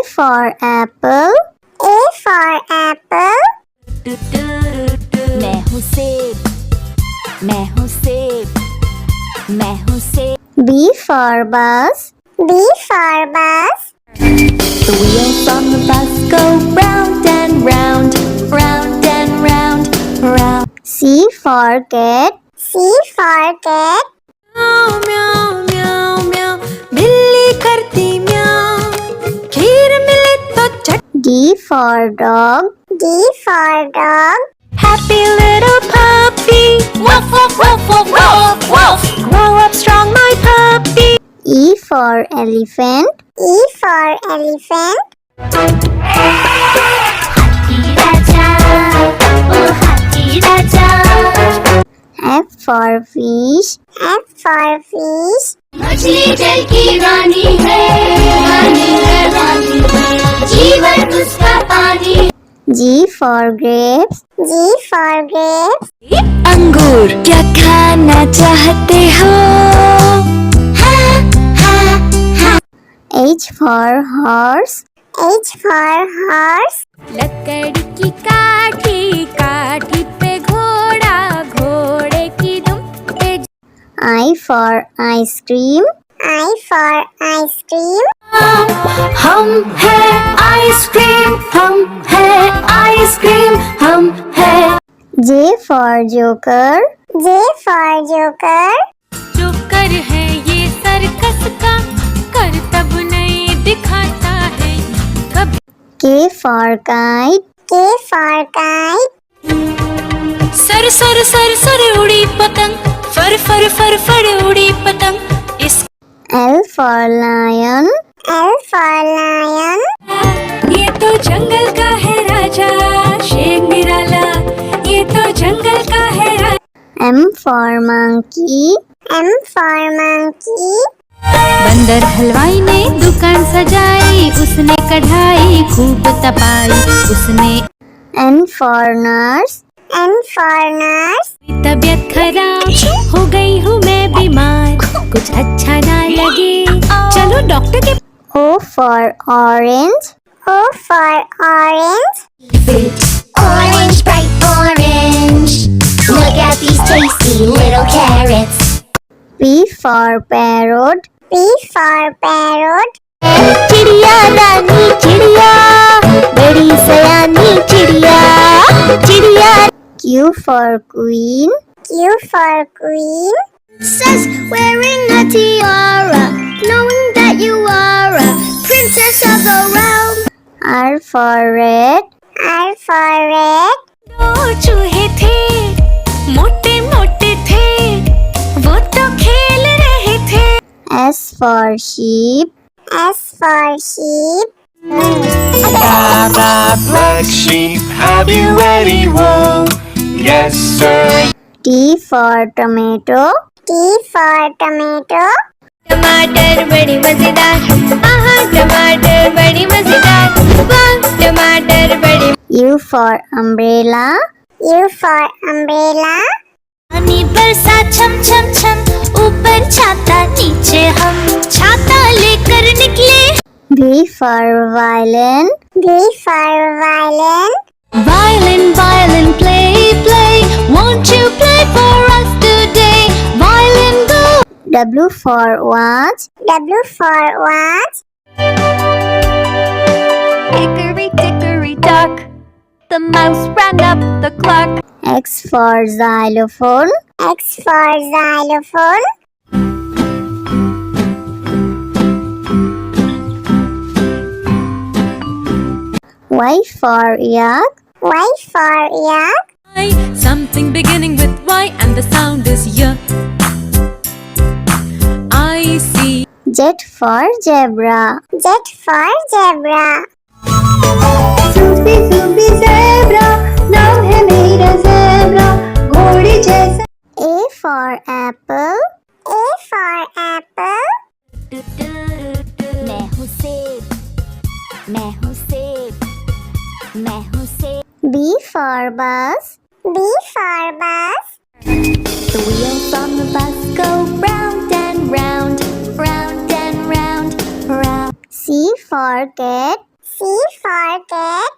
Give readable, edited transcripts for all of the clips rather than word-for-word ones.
for apple. A for apple. मैं हूँ सेब, मैं हूँ सेब, मैं हूँ सेब। B for bus. B for bus. The wheels on the bus go round and round, round and round, round. C for cat. C for cat. म्याऊ म्याऊ म्याऊ म्याऊ, बिल्ली करती म्याऊ, खीर मिले तो चट। D for dog. D for dog. Happy little puppy, woof woof woof woof woof woof. Grow up strong, my puppy. E for elephant. E for elephant. हाथी राजा, ओ हाथी राजा। F for fish. F for fish. मछली जल की रानी है, रानी है, रानी है, जीवन उसका पानी। G for grapes. G for grapes. अंगूर क्या खाना चाहते हो? H for horse. H for horse. लकड़ी की काठी, काठी पे घोड़ा, घोड़े की दुम पे। I for ice cream. I for ice cream. हम है आइसक्रीम, हम है आइसक्रीम, हम है। J for joker. J for joker. Joker है ये सर्कस का, करतब नहीं दिखाता है कभी। K for kite. K for kite. Sir sir sir sir उड़ी पतंग, फर फर फर फर उड़ी पतंग। इस L for lion. L for lion. ये तो जंगल का है राजा, शेर निराला, ये तो जंगल का है राजा। M for monkey. M for monkey. बंदर हलवाई ने दुकान सजाई, उसने कढ़ाई खूब तपाई, उसने। N for nurse. N for nurse. तबीयत खराब हो गई हूँ मैं बीमार, कुछ अच्छा ना लगे, चलो डॉक्टर के। O for orange. O for orange. Orange, bright orange. Look at these tasty little carrots. P for parrot. P for parrot. चिड़िया रानी चिड़िया, बड़ी सयानी चिड़िया, चिड़िया। Q for queen. Q for queen. Says wearing a tiara, knowing that you are a princess of the realm. R for red. R for red. दो चूहे थे, मोटे मोटे थे, वो तो खेल रहे थे। S for sheep. S for sheep. Baba, black sheep, have you any wool? Yes, sir. T for tomato. T for tomato. टमाटर बड़ी मजेदार, आहा टमाटर बड़ी मजेदार, वाह टमाटर बड़ी। U for umbrella. U for umbrella. पानी बरसा छम छम छम, ऊपर छाता नीचे हम, छाता लेकर निकले। V for violin. V for violin. Violin, violin, play, play, won't you play for us today? Violin, go. W for watch. W for watch. Hickory dickory dock, the mouse ran up the clock. X for xylophone. X for xylophone. Y for yak. Y for yak. Something beginning with Y and the sound is Y. I see. Z for zebra. Z for zebra. Sufi Sufi zebra, नाम है मेरा zebra, घोड़े जैसा। A for apple. A for apple. मैं हूँ सेब, मैं हूँ सेब, मैं हूँ सेब। B for bus. B for bus. The wheels on the bus go round and round, round and round, round. C for cat. C for cat.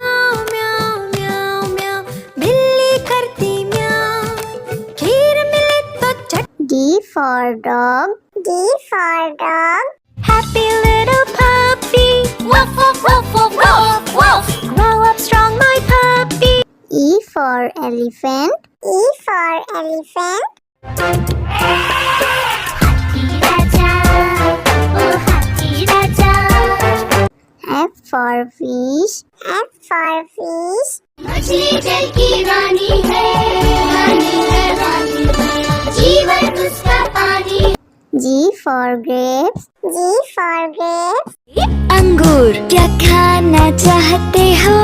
म्याऊ म्याऊ म्याऊ म्याऊ, बिल्ली करती म्याऊ, खीर मिले तो चट। D for dog. D for dog. Happy little puppy, woof woof woof woof woof woof. Grow up strong, my puppy. E for elephant. E for elephant. हाथी राजा ओ हाथी राजा F for fish. F for fish. मछली जल की रानी है रानी है रानी है जीवन उसका पानी G for grapes. G for grapes. अंगूर क्या खाना चाहते हो?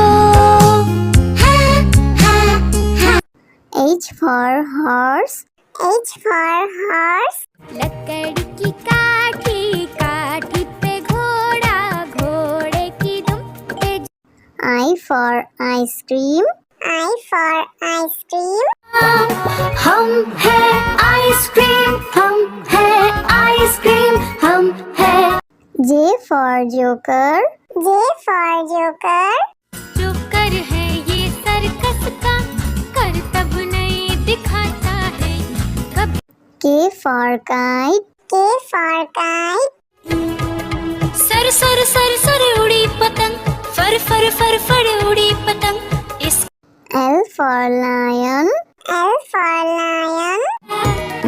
H for horse. H for horse. लकड़ी की काठी, काठी पे घोड़ा, घोड़े की दुम पे। I for ice cream. I for ice cream. हम है आइसक्रीम, हम है आइसक्रीम, हम है। J for joker. J for joker. Joker है ये सर्कस का, करतब नहीं दिखाता है कभी। K for kite. K for kite. Sir sir sir sir उड़ी पतंग, फर फर फर फर उड़ी पतंग। इस L for lion. L for lion.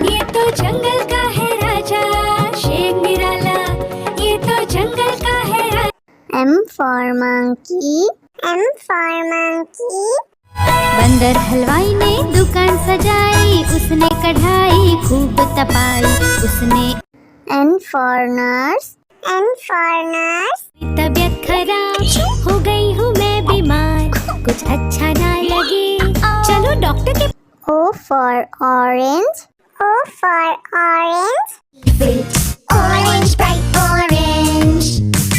ये तो जंगल का है राजा, शेर निराला, ये तो जंगल का है राजा। M for monkey. M for monkey. बंदर हलवाई ने दुकान सजाई, उसने कढ़ाई खूब तपाई, उसने। N for nurse. N for nurse. तबीयत खराब हो गई हूँ मैं बीमार, कुछ अच्छा ना लगे चलो डॉक्टर के। O for orange. O for orange. orange bright orange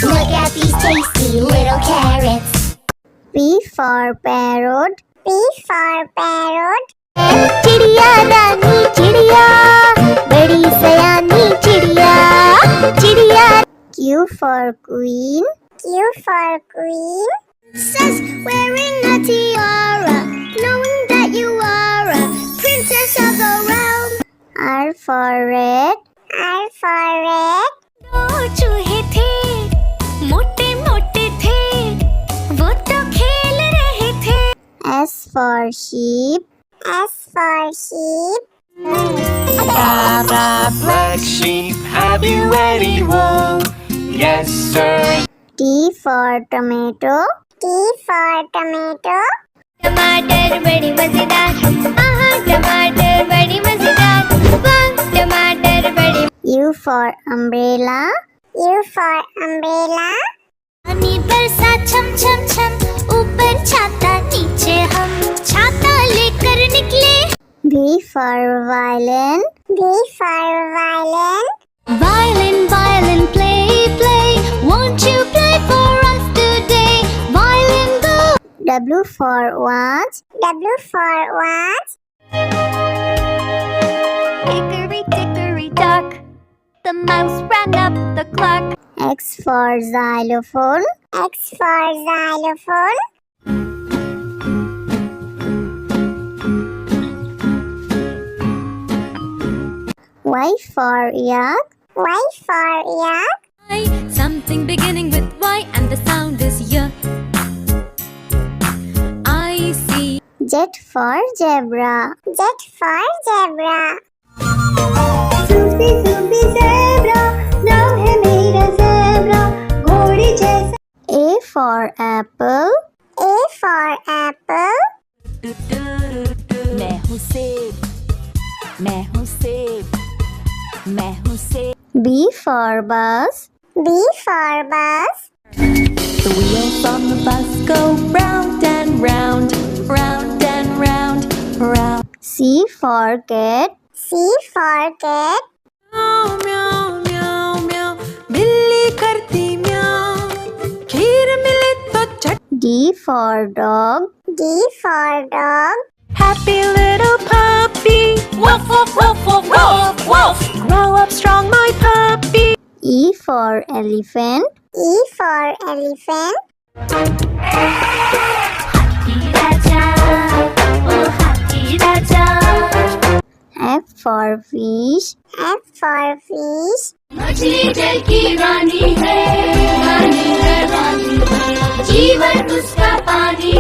look at these tasty little carrots P for parrot. P for parrot. चिड़िया रानी चिड़िया, बड़ी सयानी चिड़िया, चिड़िया। Q for queen. Q for queen. Princess wearing a tiara, knowing that you are a princess of the realm. R for red. R for red. दो चूहे थे, मोटे मोटे थे, वो तो खेल रहे थे। S for sheep. S for sheep. Black sheep, have you any wool? Yes, sir. T for tomato. T for tomato. टमाटर बड़ी मजेदार, आहा टमाटर बड़ी मजेदार, वाह टमाटर बड़ी। U for umbrella. U for umbrella. पानी बरसा छम छम छम ऊपर छाता नीचे हम छाता लेकर निकले V for violin. V for violin. Violin violin play play, won't you play for us today? Violin go. W for watch. W for watch. Hickory dickory dock, the mouse ran up the clock. X for xylophone. X for xylophone. Y for yak. Y for yak. Something beginning with Y and the sound is Y. I see. Z for zebra. Z for zebra. Sufi Sufi zebra, नाम है मेरा zebra, घोड़े जैसा। A for apple. A for apple. मैं हूँ सेब, मैं हूँ सेब, मैं हूँ सेब। B for bus. B for bus. The wheels on the bus go round and round, round and round, round. C for cat. C for cat. म्याऊ म्याऊ म्याऊ म्याऊ, बिल्ली करती म्याऊ, खीर मिले तो चट। D for dog. D for dog. Happy little puppy, woof woof woof woof woof woof. Grow up strong, my puppy. E for elephant. E for elephant. हाथी राजा, ओ हाथी राजा। F for fish. F for fish. मछली जल की रानी है, रानी है, रानी है, जीवन उसका पानी।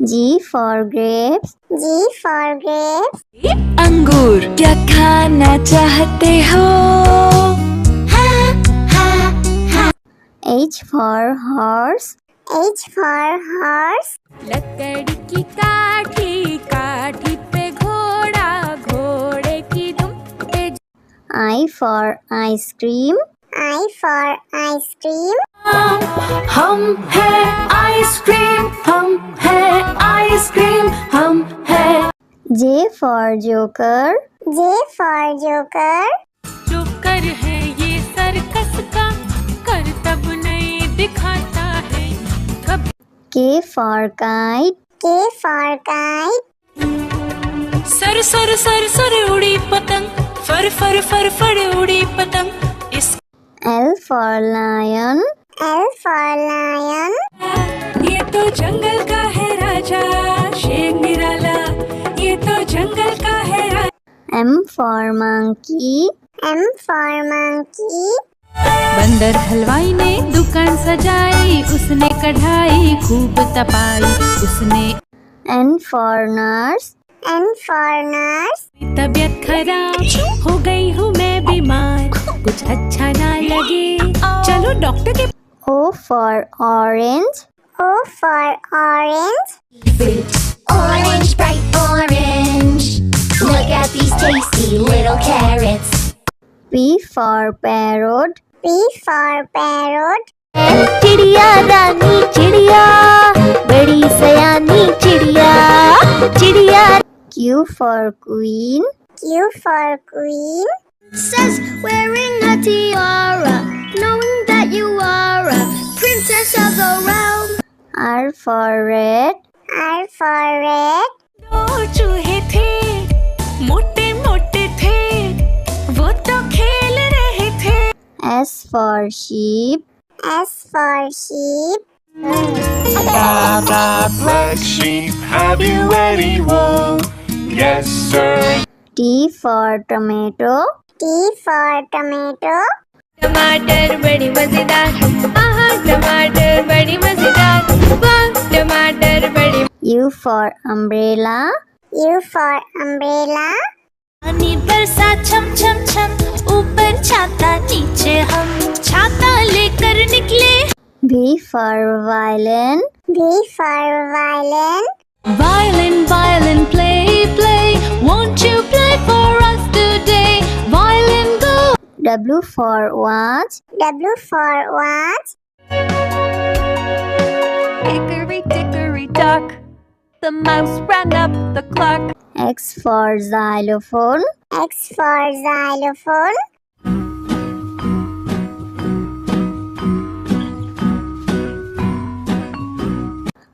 G for grapes. G for grapes. अंगूर क्या खाना चाहते हो? H for horse. H for horse. लकड़ी की काठी, काठी पे घोड़ा, घोड़े की दुम पे। I for ice cream. I for ice cream. हम है आइसक्रीम, हम है आइसक्रीम, हम है। J for joker. J for joker. Joker है ये सर्कस का, करतब नहीं दिखाता है कब। K for kite. K for kite. Sir sir sir sir उड़ी पतंग, फर फर फर फर उड़ी पतंग। इस L for lion. L for lion. ये तो जंगल का है राजा, शेर निराला, ये तो जंगल का है राजा। M for monkey. M for monkey. बंदर हलवाई ने दुकान सजाई, उसने कढ़ाई खूब तपाई, उसने। N for nurse. N for nurse. तबीयत खराब हो गई हूँ मैं बीमार, कुछ अच्छा ना लगे, चलो डॉक्टर के। O for orange. O for orange. Orange, bright orange. Look at these tasty little carrots. P for parrot. P for parrot. चिड़िया रानी चिड़िया, बड़ी सयानी चिड़िया, चिड़िया। Q for queen. Q for queen. Says wearing a tiara, knowing that you are a princess of the realm. R for red. R for red. दो चूहे थे, मोटे मोटे थे, वो तो खेल रहे थे। S for sheep. S for sheep. Black sheep, have you any wool? Yes, sir. T for tomato. T for tomato. टमाटर बड़ी मजेदार, आहा टमाटर बड़ी मजेदार, वाह टमाटर बड़ी। U for umbrella. U for umbrella. पानी बरसा छम छम छम, ऊपर छाता नीचे हम, छाता लेकर निकले। V for violin. V for violin. Violin, violin, play, play, won't you play for us today? Violin, go. W for watch. W for watch. Hickory dickory dock, the mouse ran up the clock. X for xylophone. X for xylophone.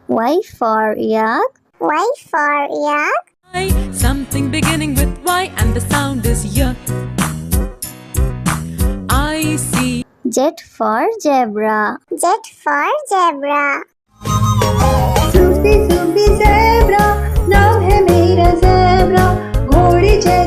Y for yak. Y for yak. Something beginning with Y and the sound is Y. I see. Z for zebra. Z for zebra. Susie, Susie, zebra, नाम है मेरा zebra, घोड़े जैसा।